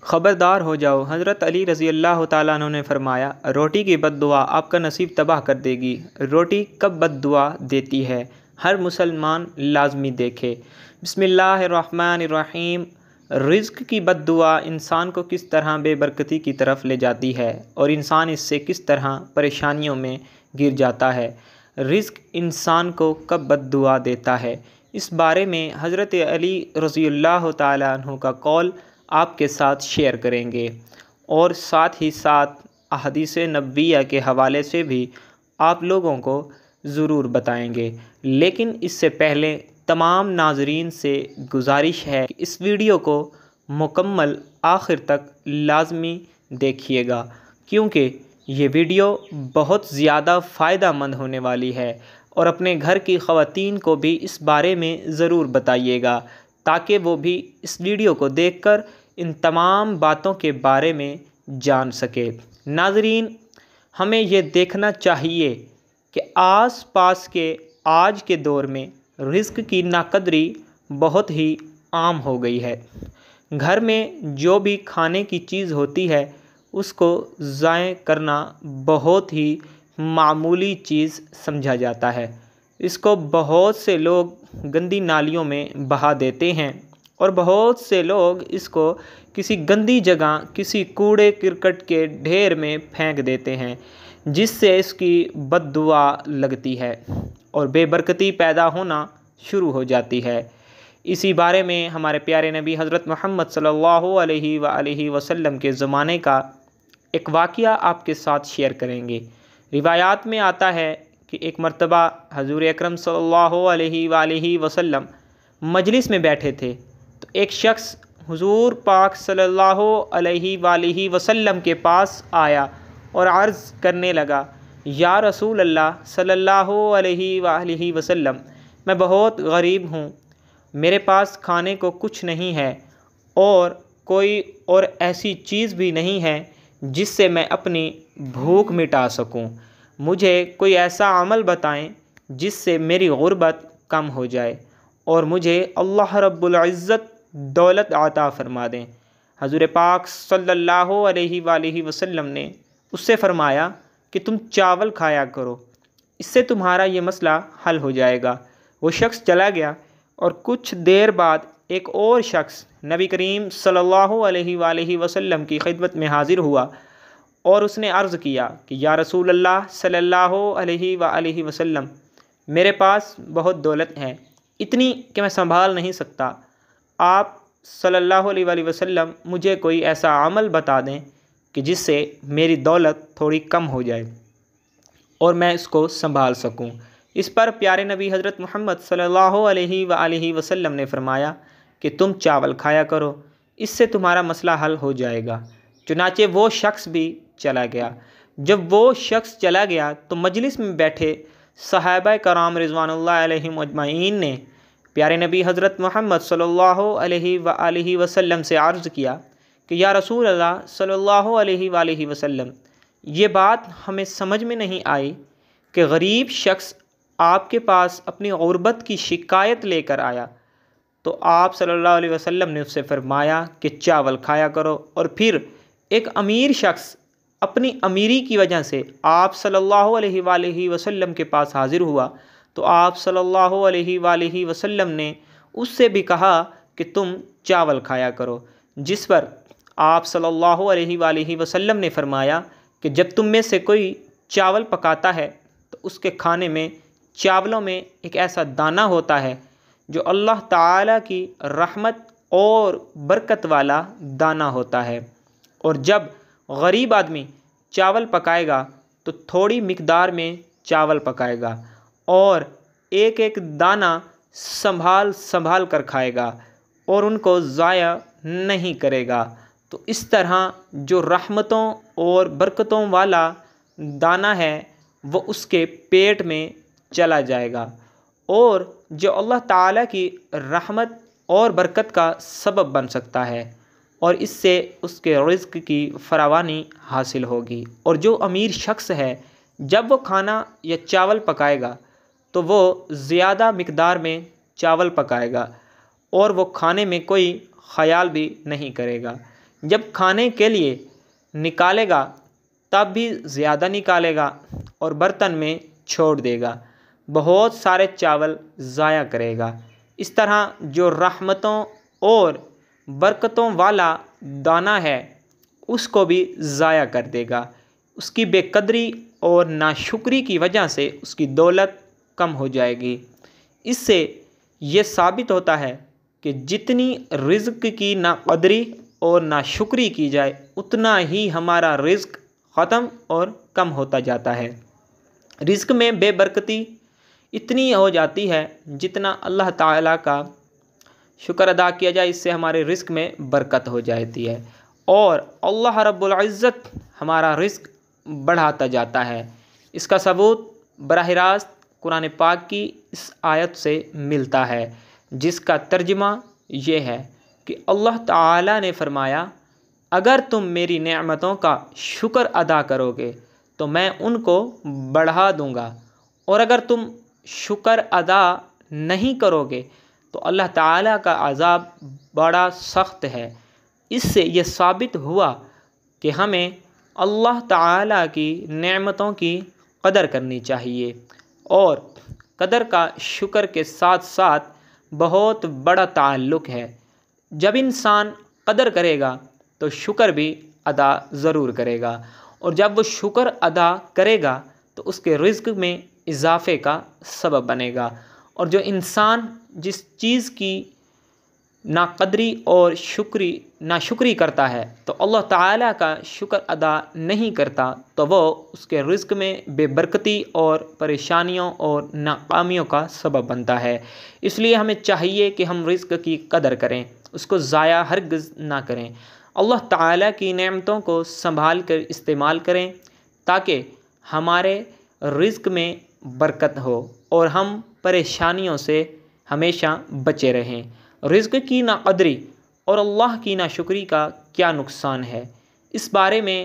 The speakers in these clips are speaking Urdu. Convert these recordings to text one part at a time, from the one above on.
خبردار ہو جاؤ۔ حضرت علی رضی اللہ تعالیٰ عنہ نے فرمایا، روٹی کی بد دعا آپ کا نصیب تباہ کر دے گی۔ روٹی کب بد دعا دیتی ہے، ہر مسلمان لازمی دیکھے۔ بسم اللہ الرحمن الرحیم۔ رزق کی بد دعا انسان کو کس طرح بے برکتی کی طرف لے جاتی ہے اور انسان اس سے کس طرح پریشانیوں میں گر جاتا ہے۔ رزق انسان کو کب بد دعا دیتا ہے، اس بارے میں حضرت علی رضی اللہ تعالیٰ عنہ کا قول آپ کے ساتھ شیئر کریں گے، اور ساتھ ہی ساتھ احادیث نبویہ کے حوالے سے بھی آپ لوگوں کو ضرور بتائیں گے۔ لیکن اس سے پہلے تمام ناظرین سے گزارش ہے کہ اس ویڈیو کو مکمل آخر تک لازمی دیکھیے گا، کیونکہ یہ ویڈیو بہت زیادہ فائدہ مند ہونے والی ہے، اور اپنے گھر کی خواتین کو بھی اس بارے میں ضرور بتائیے گا تاکہ وہ بھی اس ویڈیو کو دیکھ کر ان تمام باتوں کے بارے میں جان سکے۔ ناظرین، ہمیں یہ دیکھنا چاہیے کہ آس پاس کے آج کے دور میں رزق کی ناقدری بہت ہی عام ہو گئی ہے۔ گھر میں جو بھی کھانے کی چیز ہوتی ہے اس کو ضائع کرنا بہت ہی معمولی چیز سمجھا جاتا ہے۔ اس کو بہت سے لوگ گندی نالیوں میں بہا دیتے ہیں، اور بہت سے لوگ اس کو کسی گندی جگہ، کسی کوڑے کرکٹ کے ڈھیر میں پھینک دیتے ہیں، جس سے اس کی بد دعا لگتی ہے اور بے برکتی پیدا ہونا شروع ہو جاتی ہے۔ اسی بارے میں ہمارے پیارے نبی حضرت محمد صلی اللہ علیہ وآلہ وسلم کے زمانے کا ایک واقعہ آپ کے ساتھ شیئر کریں گے۔ روایات میں آتا ہے کہ ایک مرتبہ حضور اکرم صلی اللہ علیہ وآلہ وسلم مجلس میں بیٹھے تھے، تو ایک شخص حضور پاک صلی اللہ علیہ وآلہ وسلم کے پاس آیا اور عرض کرنے لگا، یا رسول اللہ صلی اللہ علیہ وآلہ وسلم، میں بہت غریب ہوں، میرے پاس کھانے کو کچھ نہیں ہے، اور کوئی اور ایسی چیز بھی نہیں ہے جس سے میں اپنی بھوک مٹا سکوں۔ مجھے کوئی ایسا عمل بتائیں جس سے میری غربت کم ہو جائے اور مجھے اللہ رب العزت دولت عطا فرما دیں۔ حضور پاک صلی اللہ علیہ وآلہ وسلم نے اس سے فرمایا کہ تم چاول کھایا کرو، اس سے تمہارا یہ مسئلہ حل ہو جائے گا۔ وہ شخص چلا گیا، اور کچھ دیر بعد ایک اور شخص نبی کریم صلی اللہ علیہ وآلہ وسلم کی خدمت میں حاضر ہوا، اور اس نے عرض کیا کہ یا رسول اللہ صلی اللہ علیہ وآلہ وسلم، میرے پاس بہت دولت ہے، اتنی کہ میں سنبھال نہیں سکتا، آپ صلی اللہ علیہ وآلہ وسلم مجھے کوئی ایسا عمل بتا دیں کہ جس سے میری دولت تھوڑی کم ہو جائے اور میں اس کو سنبھال سکوں۔ اس پر پیارے نبی حضرت محمد صلی اللہ علیہ وآلہ وسلم نے فرمایا کہ تم چاول کھایا کرو، اس سے تمہارا مسئلہ حل ہو جائے گا۔ چنانچہ وہ شخص بھی چلا گیا۔ جب وہ شخص چلا گیا تو مجلس میں بیٹھے صحابہ کرام رضوان اللہ علیہم اجمعین نے پیارے نبی حضرت محمد صلی اللہ علیہ وآلہ وسلم سے عرض کیا کہ یا رسول اللہ صلی اللہ علیہ وآلہ وسلم، یہ بات ہمیں سمجھ میں نہیں آئی کہ غریب شخص آپ کے پاس اپنی غربت کی شکایت لے کر آیا، تو آپ صلی اللہ علیہ وسلم نے اس سے فرمایا کہ چاول کھایا کرو۔ اور پھر ایک امیر شخص اپنی امیری کی وجہ سے آپ صلی اللہ علیہ وآلہ وسلم کے پاس حاضر ہوا، تو آپ صلی اللہ علیہ وآلہ وسلم نے اس سے بھی کہا کہ تم چاول کھایا کرو، جس پر آپ صلی اللہ علیہ وآلہ وسلم نے فرمایا کہ جب تم میں سے کوئی چاول پکاتا ہے تو اس کے کھانے میں چاولوں میں ایک ایسا دانہ ہوتا ہے جو اللہ تعالیٰ کی رحمت اور برکت والا دانہ ہوتا ہے، اور جب غریب آدمی چاول پکائے گا تو تھوڑی مقدار میں چاول پکائے گا اور ایک ایک دانہ سنبھال سنبھال کر کھائے گا اور ان کو ضائع نہیں کرے گا۔ تو اس طرح جو رحمتوں اور برکتوں والا دانہ ہے وہ اس کے پیٹ میں چلا جائے گا، اور جو اللہ تعالیٰ کی رحمت اور برکت کا سبب بن سکتا ہے، اور اس سے اس کے رزق کی فراوانی حاصل ہوگی۔ اور جو امیر شخص ہے جب وہ کھانا یا چاول پکائے گا تو وہ زیادہ مقدار میں چاول پکائے گا اور وہ کھانے میں کوئی خیال بھی نہیں کرے گا، جب کھانے کے لیے نکالے گا تب بھی زیادہ نکالے گا اور برتن میں چھوڑ دے گا، بہت سارے چاول ضائع کرے گا۔ اس طرح جو رحمتوں اور برکتوں والا دانہ ہے اس کو بھی ضائع کر دے گا۔ اس کی بے قدری اور ناشکری کی وجہ سے اس کی دولت کم ہو جائے گی۔ اس سے یہ ثابت ہوتا ہے کہ جتنی رزق کی ناقدری اور ناشکری کی جائے اتنا ہی ہمارا رزق ختم اور کم ہوتا جاتا ہے۔ رزق میں بے برکتی اتنی ہو جاتی ہے جتنا اللہ تعالیٰ کا شکر ادا کیا جائے اس سے ہمارے رزق میں برکت ہو جاتی ہے اور اللہ رب العزت ہمارا رزق بڑھاتا جاتا ہے۔ اس کا ثبوت براہ راست قرآن پاک کی اس آیت سے ملتا ہے، جس کا ترجمہ یہ ہے کہ اللہ تعالیٰ نے فرمایا، اگر تم میری نعمتوں کا شکر ادا کرو گے تو میں ان کو بڑھا دوں گا، اور اگر تم شکر ادا نہیں کرو گے تو اللہ تعالیٰ کا عذاب بڑا سخت ہے۔ اس سے یہ ثابت ہوا کہ ہمیں اللہ تعالیٰ کی نعمتوں کی قدر کرنی چاہیے، اور قدر کا شکر کے ساتھ ساتھ بہت بڑا تعلق ہے۔ جب انسان قدر کرے گا تو شکر بھی ادا ضرور کرے گا، اور جب وہ شکر ادا کرے گا تو اس کے رزق میں اضافے کا سبب بنے گا۔ اور جو انسان جس چیز کی ناقدری اور ناشکری کرتا ہے تو اللہ تعالیٰ کا شکر ادا نہیں کرتا تو وہ اس کے رزق میں بے برکتی اور پریشانیوں اور ناکامیوں کا سبب بنتا ہے۔ اس لیے ہمیں چاہیے کہ ہم رزق کی قدر کریں، اس کو ضائع ہرگز نہ کریں، اللہ تعالیٰ کی نعمتوں کو سنبھال کر استعمال کریں تاکہ ہمارے رزق میں برکت ہو اور ہم پریشانیوں سے ہمیشہ بچے رہیں۔ رزق کی ناقدری اور اللہ کی ناشکری کا کیا نقصان ہے، اس بارے میں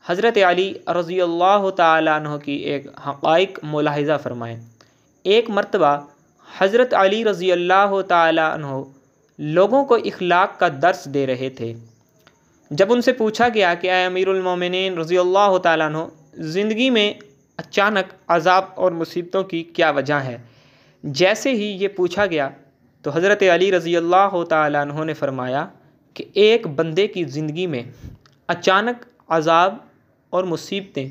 حضرت علی رضی اللہ تعالیٰ عنہ کی ایک حقائق ملاحظہ فرمائیں۔ ایک مرتبہ حضرت علی رضی اللہ تعالیٰ عنہ لوگوں کو اخلاق کا درس دے رہے تھے۔ جب ان سے پوچھا گیا کہ اے امیر المومنین رضی اللہ تعالیٰ عنہ، زندگی میں اچانک عذاب اور مصیبتوں کی کیا وجہ ہے؟ جیسے ہی یہ پوچھا گیا تو حضرت علی رضی اللہ تعالیٰ عنہ نے فرمایا کہ ایک بندے کی زندگی میں اچانک عذاب اور مصیبتیں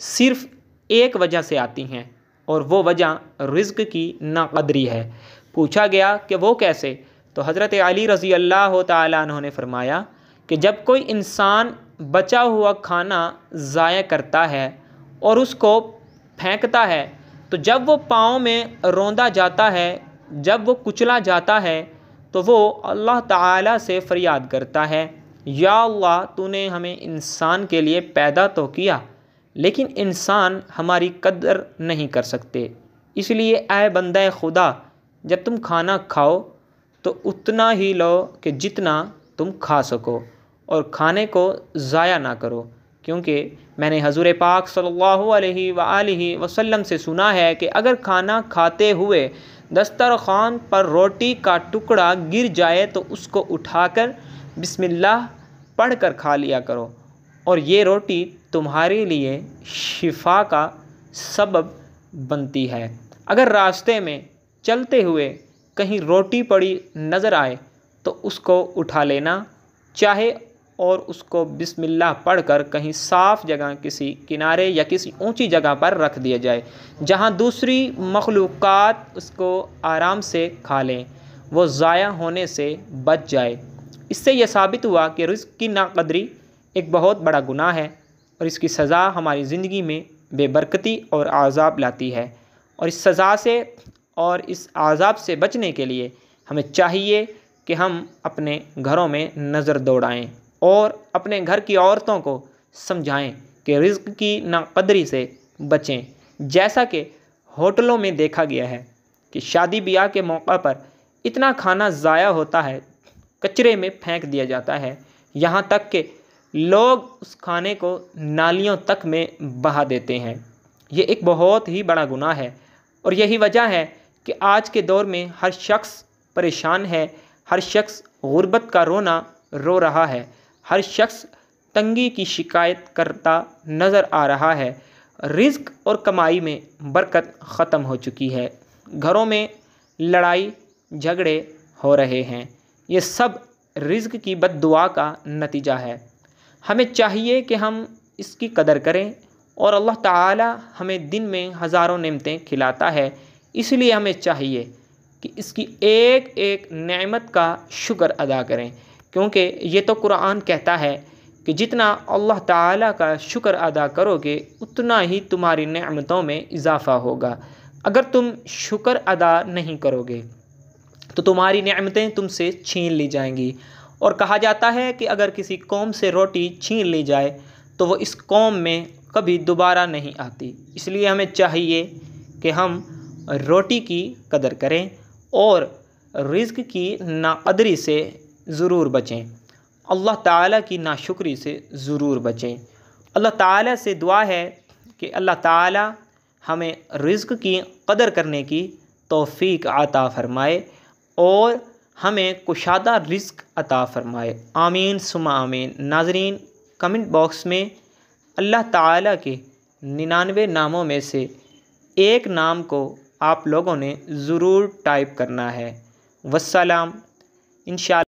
صرف ایک وجہ سے آتی ہیں، اور وہ وجہ رزق کی ناقدری ہے۔ پوچھا گیا کہ وہ کیسے؟ تو حضرت علی رضی اللہ تعالیٰ عنہ نے فرمایا کہ جب کوئی انسان بچا ہوا کھانا ضائع کرتا ہے اور اس کو پھینکتا ہے تو جب وہ پاؤں میں روندا جاتا ہے، جب وہ کچلا جاتا ہے تو وہ اللہ تعالیٰ سے فریاد کرتا ہے، یا اللہ تو نے ہمیں انسان کے لیے پیدا تو کیا لیکن انسان ہماری قدر نہیں کر سکتے، اس لیے اے بندہ خدا جب تم کھانا کھاؤ تو اتنا ہی لو کہ جتنا تم کھا سکو، اور کھانے کو ضائع نہ کرو، کیونکہ میں نے حضور پاک صلی اللہ علیہ وآلہ وسلم سے سنا ہے کہ اگر کھانا کھاتے ہوئے دسترخوان پر روٹی کا ٹکڑا گر جائے تو اس کو اٹھا کر بسم اللہ پڑھ کر کھا لیا کرو، اور یہ روٹی تمہارے لیے شفا کا سبب بنتی ہے۔ اگر راستے میں چلتے ہوئے کہیں روٹی پڑی نظر آئے تو اس کو اٹھا لینا چاہے اور اس کو بسم اللہ پڑھ کر کہیں صاف جگہ کسی کنارے یا کسی اونچی جگہ پر رکھ دیا جائے جہاں دوسری مخلوقات اس کو آرام سے کھا لیں، وہ ضائع ہونے سے بچ جائے۔ اس سے یہ ثابت ہوا کہ رزق کی ناقدری ایک بہت بڑا گناہ ہے، اور اس کی سزا ہماری زندگی میں بے برکتی اور عذاب لاتی ہے، اور اس سزا سے اور اس عذاب سے بچنے کے لیے ہمیں چاہیے کہ ہم اپنے گھروں میں نظر دوڑائیں اور اپنے گھر کی عورتوں کو سمجھائیں کہ رزق کی ناقدری سے بچیں۔ جیسا کہ ہوٹلوں میں دیکھا گیا ہے کہ شادی بیاہ کے موقع پر اتنا کھانا ضائع ہوتا ہے، کچرے میں پھینک دیا جاتا ہے، یہاں تک کہ لوگ اس کھانے کو نالیوں تک میں بہا دیتے ہیں۔ یہ ایک بہت ہی بڑا گناہ ہے، اور یہی وجہ ہے کہ آج کے دور میں ہر شخص پریشان ہے، ہر شخص غربت کا رونا رو رہا ہے۔ ہر شخص تنگی کی شکایت کرتا نظر آ رہا ہے۔ رزق اور کمائی میں برکت ختم ہو چکی ہے۔ گھروں میں لڑائی جھگڑے ہو رہے ہیں۔ یہ سب رزق کی بد دعا کا نتیجہ ہے۔ ہمیں چاہیے کہ ہم اس کی قدر کریں، اور اللہ تعالی ہمیں دن میں ہزاروں نعمتیں کھلاتا ہے، اس لیے ہمیں چاہیے کہ اس کی ایک ایک نعمت کا شکر ادا کریں، کیونکہ یہ تو قرآن کہتا ہے کہ جتنا اللہ تعالیٰ کا شکر ادا کرو گے اتنا ہی تمہاری نعمتوں میں اضافہ ہوگا۔ اگر تم شکر ادا نہیں کرو گے تو تمہاری نعمتیں تم سے چھین لی جائیں گی، اور کہا جاتا ہے کہ اگر کسی قوم سے روٹی چھین لی جائے تو وہ اس قوم میں کبھی دوبارہ نہیں آتی۔ اس لیے ہمیں چاہیے کہ ہم روٹی کی قدر کریں اور رزق کی ناقدری سے ضرور بچیں، اللہ تعالیٰ کی ناشکری سے ضرور بچیں۔ اللہ تعالیٰ سے دعا ہے کہ اللہ تعالیٰ ہمیں رزق کی قدر کرنے کی توفیق عطا فرمائے اور ہمیں کشادہ رزق عطا فرمائے، آمین ثم آمین۔ ناظرین، کمنٹ باکس میں اللہ تعالیٰ کے 99 ناموں میں سے ایک نام کو آپ لوگوں نے ضرور ٹائپ کرنا ہے۔ والسلام، انشاءاللہ۔